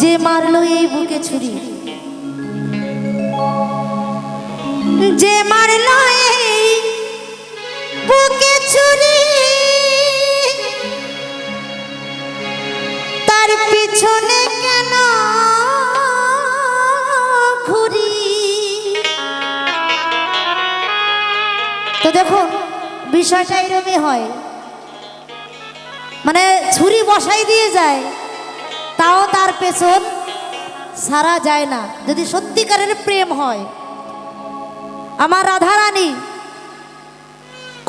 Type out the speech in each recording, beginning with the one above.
যে মারলো এই বুকে ছুরি, যে মারলো এই বুকে ছুরি, তার পিছনে কেন ঘুরি। তো দেখুন বিষয়টা এরকমই হয়, মানে ছুরি বসাই দিয়ে যায় তাও তার পেছন সারা যায় না, যদি সত্যিকারের প্রেম হয়। আমার রাধারানী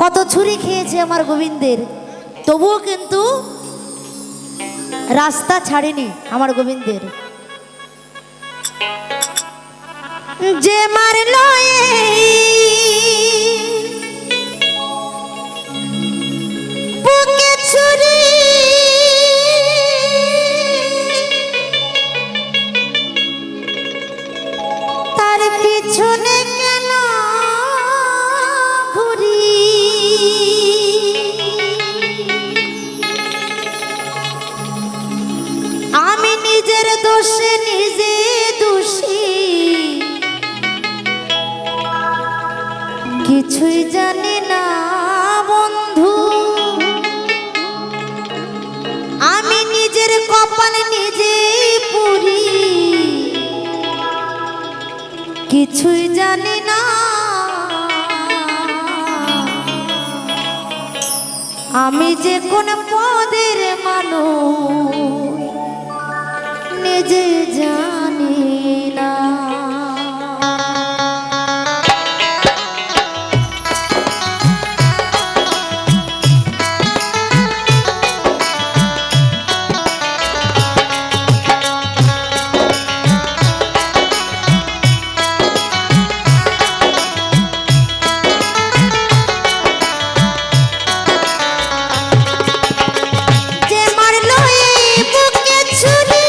কত ছুরি খেয়েছে আমার গোবিন্দের, তবুও কিন্তু রাস্তা ছাড়েনি আমার গোবিন্দের। যে মারলো বুকে ছুরি, তার পিছনে কেন ঘুরি। আমি নিজের দোষে নিজে দোষী, কিছুই জানি না বন্ধু। আমি নিজের কপাল নিজে পুরি, কিছুই জানি না। আমি যে কোন পদের মানুষ নিজে জানি না। যে মারলো এই বুকে ছুরি,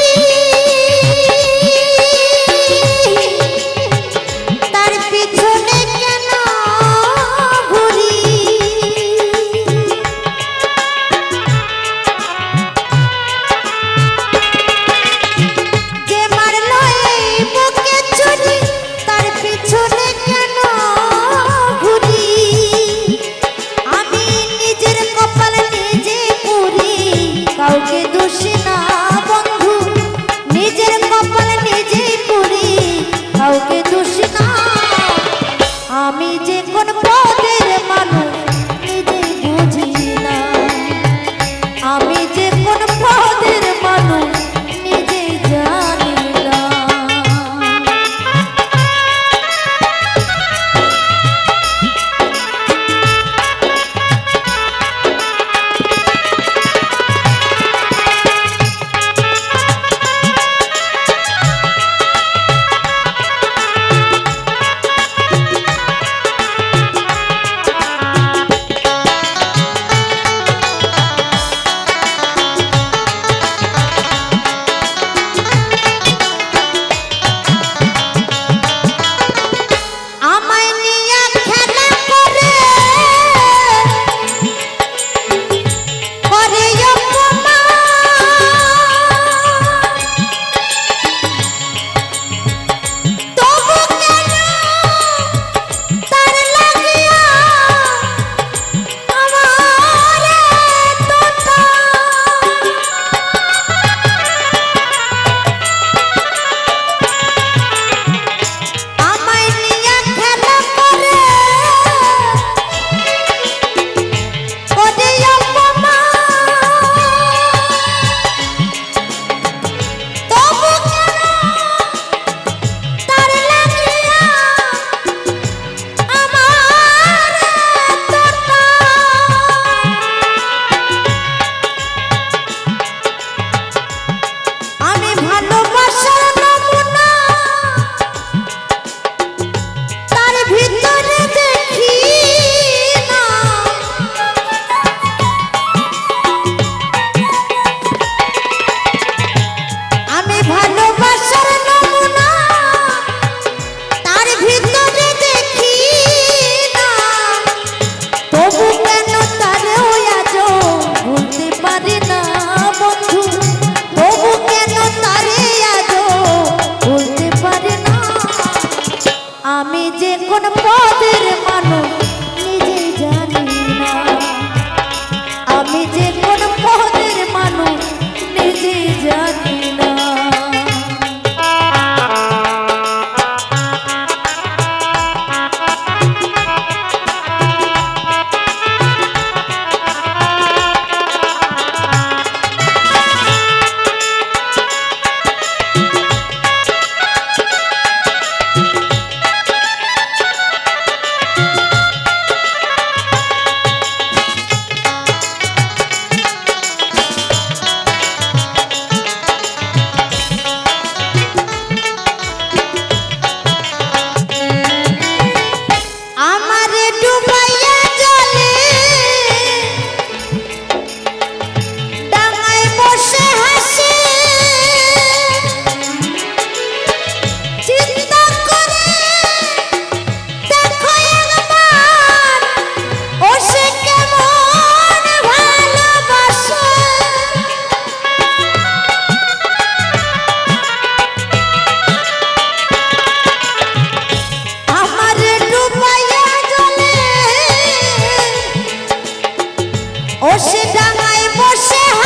ও সে ডাঙায় বসে